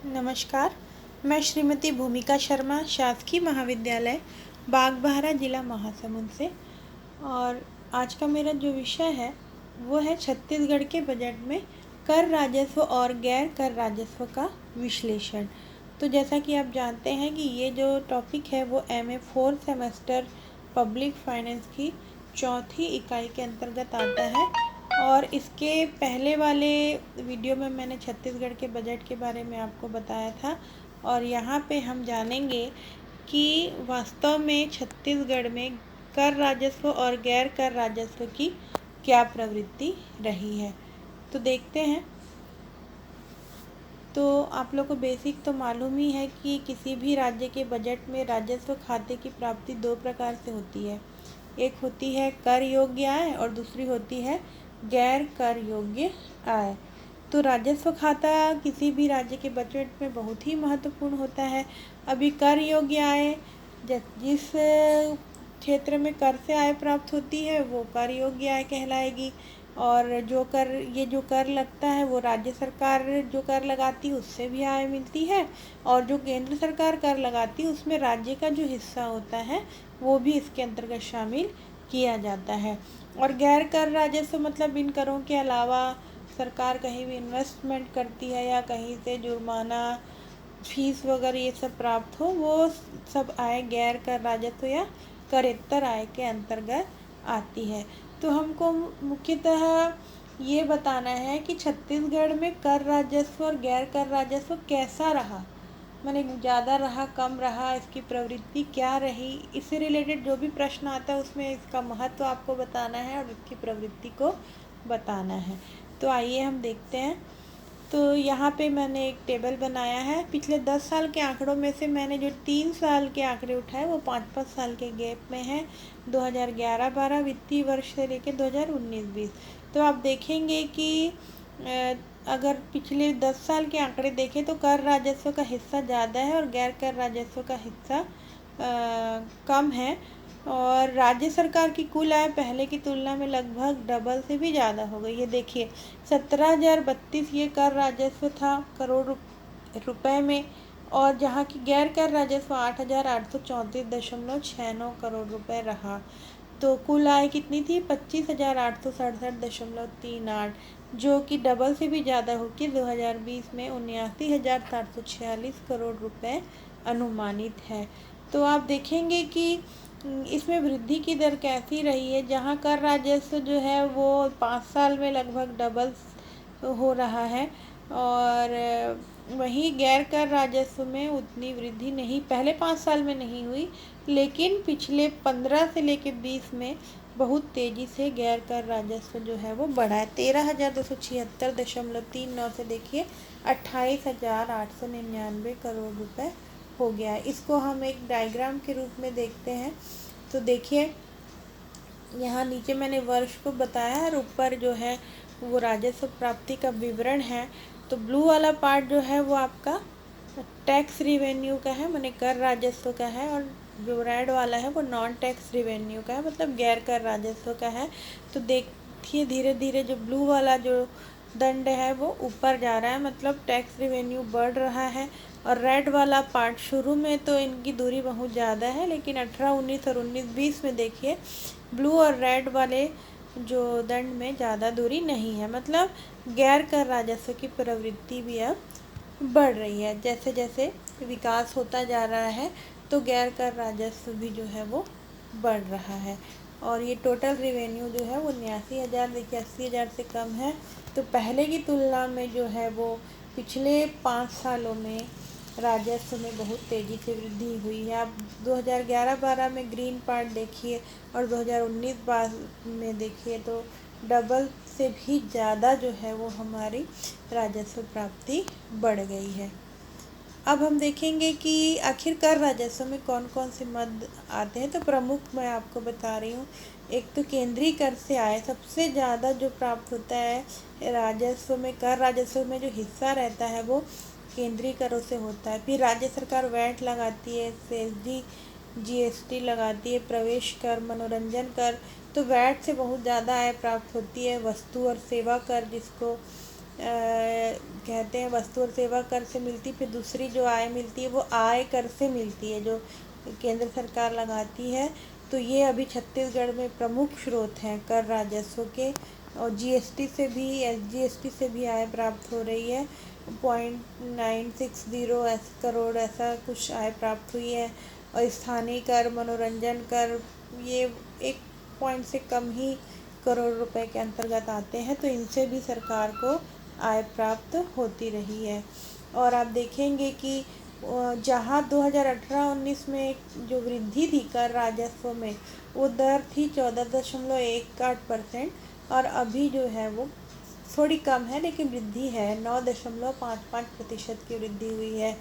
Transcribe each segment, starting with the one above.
नमस्कार। मैं श्रीमती भूमिका शर्मा, शासकीय महाविद्यालय बागबाहरा जिला महासमुंद से। और आज का मेरा जो विषय है वो है छत्तीसगढ़ के बजट में कर राजस्व और गैर कर राजस्व का विश्लेषण। तो जैसा कि आप जानते हैं कि ये जो टॉपिक है वो MA 4 सेमेस्टर पब्लिक फाइनेंस की चौथी इकाई के अंतर्गत आता है। और इसके पहले वाले वीडियो में मैंने छत्तीसगढ़ के बजट के बारे में आपको बताया था। और यहाँ पे हम जानेंगे कि वास्तव में छत्तीसगढ़ में कर राजस्व और गैर कर राजस्व की क्या प्रवृत्ति रही है। तो देखते हैं। तो आप लोग को बेसिक तो मालूम ही है कि किसी भी राज्य के बजट में राजस्व खाते की प्राप्ति दो प्रकार से होती है। एक होती है कर योग्य आय और दूसरी होती है गैर कर योग्य आय। तो राजस्व खाता किसी भी राज्य के बजट में बहुत ही महत्वपूर्ण होता है। अभी कर योग्य आय जिस क्षेत्र में कर से आय प्राप्त होती है वो कर योग्य आय कहलाएगी। और जो कर लगता है वो राज्य सरकार जो कर लगाती है उससे भी आय मिलती है। और जो केंद्र सरकार कर लगाती है उसमें राज्य का जो हिस्सा होता है वो भी इसके अंतर्गत शामिल किया जाता है। और गैर कर राजस्व मतलब इन करों के अलावा सरकार कहीं भी इन्वेस्टमेंट करती है या कहीं से जुर्माना, फीस वगैरह ये सब प्राप्त हो, वो सब आय गैर कर राजस्व या करेत्तर आय के अंतर्गत आती है। तो हमको मुख्यतः ये बताना है कि छत्तीसगढ़ में कर राजस्व और गैर कर राजस्व कैसा रहा, माने ज़्यादा रहा, कम रहा, इसकी प्रवृत्ति क्या रही। इससे रिलेटेड जो भी प्रश्न आता है उसमें इसका महत्व आपको बताना है और इसकी प्रवृत्ति को बताना है। तो आइए हम देखते हैं। तो यहाँ पे मैंने एक टेबल बनाया है। पिछले 10 साल के आंकड़ों में से मैंने जो 3 साल के आंकड़े उठाए वो 5-5 साल के गैप में है, 2011-12 वित्तीय वर्ष से लेकर 2019-20। तो आप देखेंगे कि अगर पिछले 10 साल के आंकड़े देखें तो कर राजस्व का हिस्सा ज़्यादा है और गैर कर राजस्व का हिस्सा कम है। और राज्य सरकार की कुल आय पहले की तुलना में लगभग डबल से भी ज़्यादा हो गई है। देखिए 17,032 ये कर राजस्व था करोड़ रुपए में, और जहाँ की गैर कर राजस्व 8,834.69 करोड़ रुपए रहा। तो कुल आय कितनी थी 25,867.38, जो कि डबल से भी ज़्यादा होगी 2020 में 79,746 करोड़ रुपए अनुमानित है। तो आप देखेंगे कि इसमें वृद्धि की दर कैसी रही है, जहाँ कर राजस्व जो है वो 5 साल में लगभग डबल हो रहा है और वहीं गैर कर राजस्व में उतनी वृद्धि नहीं, पहले 5 साल में नहीं हुई, लेकिन पिछले 15 से लेकर 20 में बहुत तेज़ी से गैर कर राजस्व जो है वो बढ़ा है। 13,276.39 से देखिए 28,899 करोड़ रुपए हो गया है। इसको हम एक डायग्राम के रूप में देखते हैं। तो देखिए यहाँ नीचे मैंने वर्ष को बताया और ऊपर जो है वो राजस्व प्राप्ति का विवरण है। तो ब्लू वाला पार्ट जो है वो आपका टैक्स रिवेन्यू का है, माने कर राजस्व का है, और जो रेड वाला है वो नॉन टैक्स रिवेन्यू का है, मतलब गैर कर राजस्व का है। तो देखिए धीरे धीरे जो ब्लू वाला जो दंड है वो ऊपर जा रहा है, मतलब टैक्स रिवेन्यू बढ़ रहा है। और रेड वाला पार्ट शुरू में तो इनकी दूरी बहुत ज़्यादा है, लेकिन 18-19 और 19-20 में देखिए ब्लू और रेड वाले जो दंड में ज़्यादा दूरी नहीं है, मतलब गैर कर राजस्व की प्रवृत्ति भी अब बढ़ रही है। जैसे जैसे विकास होता जा रहा है तो गैर कर राजस्व भी जो है वो बढ़ रहा है। और ये टोटल रिवेन्यू जो है वो 89,000 देखिए 80,000 से कम है। तो पहले की तुलना में जो है वो पिछले 5 सालों में राजस्व में बहुत तेज़ी से वृद्धि हुई है। आप 2011-12 में ग्रीन पार्ट देखिए और 2019-22 में देखिए तो डबल से भी ज़्यादा जो है वो हमारी राजस्व प्राप्ति बढ़ गई है। अब हम देखेंगे कि आखिर कर राजस्व में कौन कौन से मद आते हैं। तो प्रमुख मैं आपको बता रही हूँ। एक तो केंद्रीय कर से आय सबसे ज़्यादा जो प्राप्त होता है राजस्व में, कर राजस्व में जो हिस्सा रहता है वो केंद्रीय करों से होता है। फिर राज्य सरकार वैट लगाती है, सेसडी GST लगाती है, प्रवेश कर, मनोरंजन कर। तो वैट से बहुत ज़्यादा आय प्राप्त होती है। वस्तु और सेवा कर जिसको कहते हैं वस्तु और सेवा कर से मिलती, फिर दूसरी जो आय मिलती है वो आय कर से मिलती है जो केंद्र सरकार लगाती है। तो ये अभी छत्तीसगढ़ में प्रमुख स्रोत हैं कर राजस्व के। और जीएसटी से भी, एसजीएसटी से भी आय प्राप्त हो रही है। 0.960 करोड़ ऐसा कुछ आय प्राप्त हुई है। और स्थानीय कर, मनोरंजन कर, ये 1 से कम ही करोड़ रुपए के अंतर्गत आते हैं। तो इनसे भी सरकार को आय प्राप्त होती रही है। और आप देखेंगे कि जहाँ 2018-19 में जो वृद्धि थी कर राजस्व में, वो दर थी 14.18%। और अभी जो है वो थोड़ी कम है, लेकिन वृद्धि है, 9.55% की वृद्धि हुई है।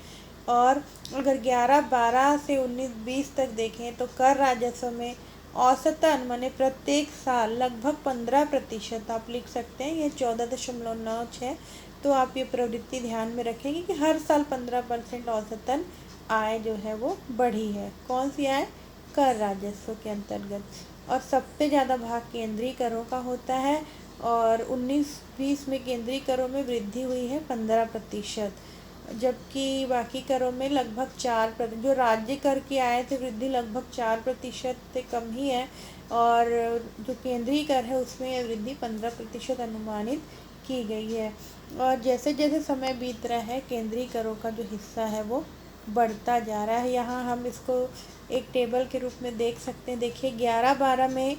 और अगर 11-12 से 19-20 तक देखें तो कर राजस्व में औसतन माने प्रत्येक साल लगभग 15%, आप लिख सकते हैं, ये 14.96। तो आप ये प्रवृत्ति ध्यान में रखेंगे कि हर साल 15% औसतन आय जो है वो बढ़ी है। कौन सी आय? कर राजस्व के अंतर्गत। और सबसे ज़्यादा भाग केंद्रीय करों का होता है। और 19-20 में केंद्रीय करों में वृद्धि हुई है 15%, जबकि बाकी करों में लगभग 4%। जो राज्य कर की आय से वृद्धि लगभग 4% से कम ही है। और जो केंद्रीय कर है उसमें वृद्धि 15% अनुमानित की गई है। और जैसे जैसे समय बीत रहा है, केंद्रीय करों का जो हिस्सा है वो बढ़ता जा रहा है। यहाँ हम इसको एक टेबल के रूप में देख सकते हैं। देखिए 11-12 में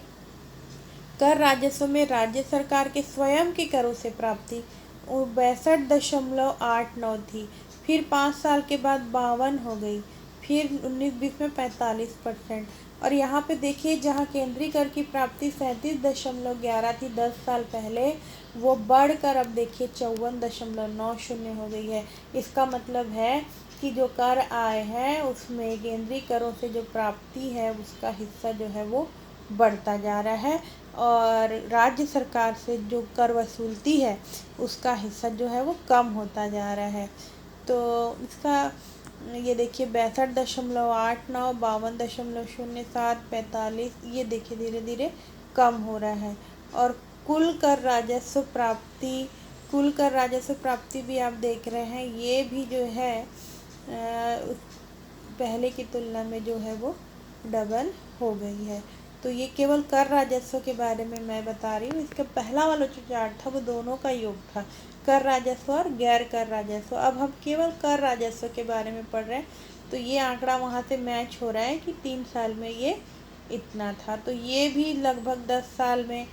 कर राजस्व में राज्य सरकार के स्वयं के करों से प्राप्ति 62.89 थी। फिर 5 साल के बाद 52 हो गई। फिर 19-20 में 45%। और यहाँ पे देखिए जहाँ केंद्रीय कर की प्राप्ति 37.11 थी 10 साल पहले, वो बढ़कर अब देखिए 54.90 हो गई है। इसका मतलब है कि जो कर आय है उसमें केंद्रीय करों से जो प्राप्ति है उसका हिस्सा जो है वो बढ़ता जा रहा है। और राज्य सरकार से जो कर वसूलती है उसका हिस्सा जो है वो कम होता जा रहा है। तो इसका ये देखिए 62.89, 52.07, 45, ये देखिए धीरे धीरे कम हो रहा है। और कुल कर राजस्व प्राप्ति भी आप देख रहे हैं, ये भी जो है पहले की तुलना में जो है वो डबल हो गई है। तो ये केवल कर राजस्व के बारे में मैं बता रही हूँ। इसका पहला वाला जो चार्ट था वो दोनों का योग था, कर राजस्व और गैर कर राजस्व। अब हम केवल कर राजस्व के बारे में पढ़ रहे हैं। तो ये आंकड़ा वहाँ से मैच हो रहा है कि 3 साल में ये इतना था। तो ये भी लगभग 10 साल में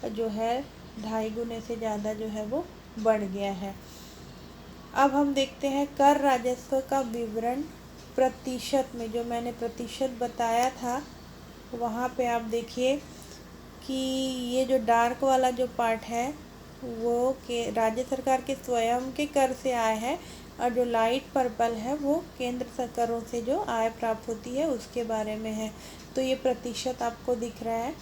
जो है 2.5 गुने से ज़्यादा जो है वो बढ़ गया है। अब हम देखते हैं कर राजस्व का विवरण प्रतिशत में। जो मैंने प्रतिशत बताया था वहाँ पे आप देखिए कि ये जो डार्क वाला जो पार्ट है वो के राज्य सरकार के स्वयं के कर से आय है। और जो लाइट पर्पल है वो केंद्र करों से जो आय प्राप्त होती है उसके बारे में है। तो ये प्रतिशत आपको दिख रहा है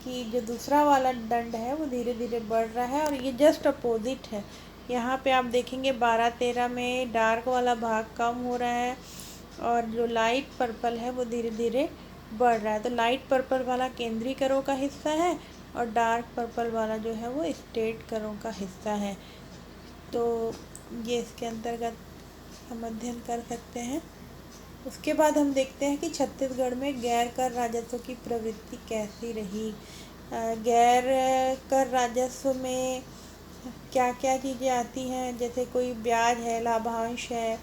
कि जो दूसरा वाला दंड है वो धीरे धीरे बढ़ रहा है। और ये जस्ट अपोजिट है। यहाँ पे आप देखेंगे 12-13 में डार्क वाला भाग कम हो रहा है और जो लाइट पर्पल है वो धीरे धीरे बढ़ रहा है। तो लाइट पर्पल वाला केंद्रीय करों का हिस्सा है और डार्क पर्पल वाला जो है वो स्टेट करों का हिस्सा है। तो ये इसके अंतर्गत हम अध्ययन कर सकते हैं। उसके बाद हम देखते हैं कि छत्तीसगढ़ में गैर कर राजस्व की प्रवृत्ति कैसी रही। गैर कर राजस्व में क्या क्या चीज़ें आती हैं, जैसे कोई ब्याज है, लाभांश है,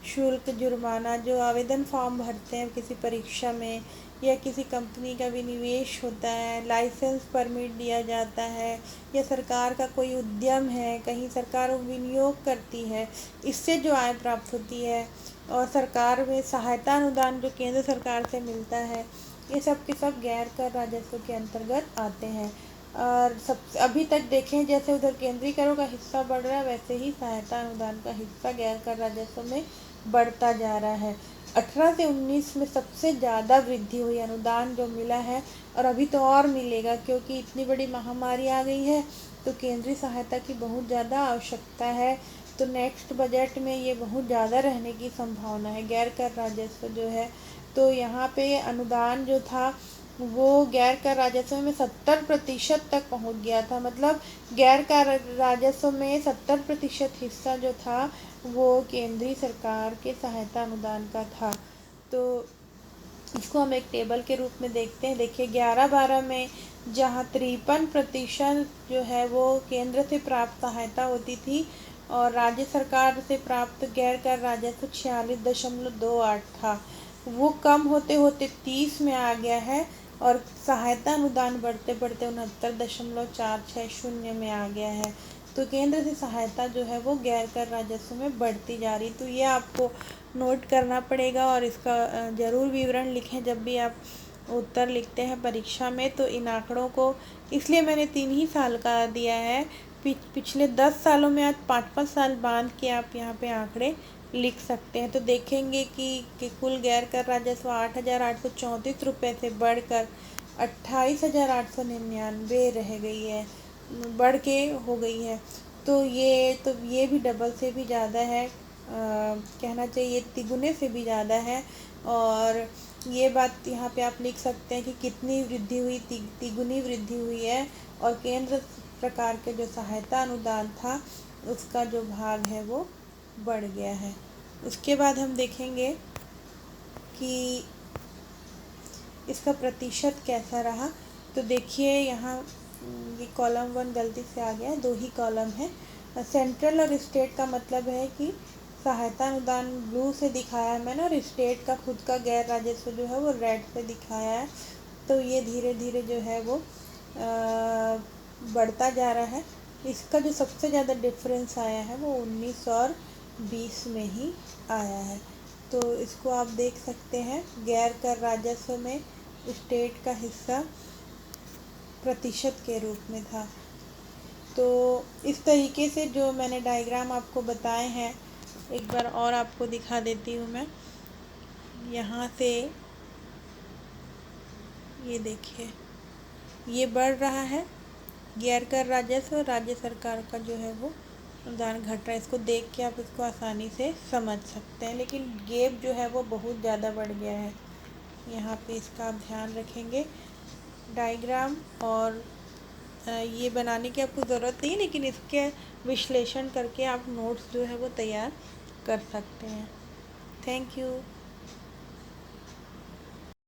शुल्क, जुर्माना, जो आवेदन फॉर्म भरते हैं किसी परीक्षा में, या किसी कंपनी का विनिवेश होता है, लाइसेंस परमिट दिया जाता है, या सरकार का कोई उद्यम है, कहीं सरकार विनियोग करती है, इससे जो आय प्राप्त होती है। और सरकार में सहायता अनुदान जो केंद्र सरकार से मिलता है, ये सब के सब गैर कर राजस्व के अंतर्गत आते हैं। और सब अभी तक देखें जैसे उधर केंद्रीय करों का हिस्सा बढ़ रहा है, वैसे ही सहायता अनुदान का हिस्सा गैर कर राजस्व में बढ़ता जा रहा है। 18 से 19 में सबसे ज़्यादा वृद्धि हुई, अनुदान जो मिला है। और अभी तो और मिलेगा क्योंकि इतनी बड़ी महामारी आ गई है, तो केंद्रीय सहायता की बहुत ज़्यादा आवश्यकता है। तो नेक्स्ट बजट में ये बहुत ज़्यादा रहने की संभावना है। गैर कर राजस्व जो है, तो यहाँ पे अनुदान जो था वो गैर कर राजस्व में 70% तक पहुंच गया था। मतलब गैर कर राजस्व में 70% हिस्सा जो था वो केंद्रीय सरकार के सहायता अनुदान का था। तो इसको हम एक टेबल के रूप में देखते हैं। देखिए 11-12 में जहाँ 53% जो है वो केंद्र से प्राप्त सहायता होती थी और राज्य सरकार से प्राप्त गैर कर राजस्व 46.28 था। वो कम होते होते 30 में आ गया है और सहायता अनुदान बढ़ते बढ़ते 69.460 में आ गया है। तो केंद्र से सहायता जो है वो गैर कर राजस्व में बढ़ती जा रही। तो ये आपको नोट करना पड़ेगा और इसका ज़रूर विवरण लिखें जब भी आप उत्तर लिखते हैं परीक्षा में। तो इन आंकड़ों को इसलिए मैंने 3 ही साल का दिया है। पिछले 10 सालों में आज 5-5 साल बांध के आप यहाँ पे आंकड़े लिख सकते हैं। तो देखेंगे कि कुल गैर कर राजस्व 8,834 रुपये से बढ़कर 28,899 रह गई है, बढ़ के हो गई है। तो ये भी डबल से भी ज़्यादा है, कहना चाहिए तिगुने से भी ज़्यादा है। और ये बात यहाँ पे आप लिख सकते हैं कि कितनी वृद्धि हुई, तिगुनी वृद्धि हुई है। और केंद्र प्रकार के जो सहायता अनुदान था उसका जो भाग है वो बढ़ गया है। उसके बाद हम देखेंगे कि इसका प्रतिशत कैसा रहा। तो देखिए यहाँ ये कॉलम 1 गलती से आ गया, 2 ही कॉलम है। सेंट्रल और स्टेट का मतलब है कि सहायता अनुदान ब्लू से दिखाया है मैंने और स्टेट का खुद का गैर राजस्व जो है वो रेड से दिखाया है। तो ये धीरे धीरे जो है वो बढ़ता जा रहा है। इसका जो सबसे ज़्यादा डिफरेंस आया है वो 19 और 20 में ही आया है। तो इसको आप देख सकते हैं, गैर कर राजस्व में स्टेट का हिस्सा प्रतिशत के रूप में था। तो इस तरीके से जो मैंने डायग्राम आपको बताए हैं एक बार और आपको दिखा देती हूँ मैं। यहाँ से ये देखिए ये बढ़ रहा है गैर कर राजस्व, राज्य सरकार का जो है वो अनुदान घट रहा है। इसको देख के आप इसको आसानी से समझ सकते हैं, लेकिन गैप जो है वो बहुत ज़्यादा बढ़ गया है। यहाँ पे इसका आप ध्यान रखेंगे। डायग्राम और ये बनाने की आपको ज़रूरत नहीं, लेकिन इसके विश्लेषण करके आप नोट्स जो है वो तैयार कर सकते हैं। Thank you.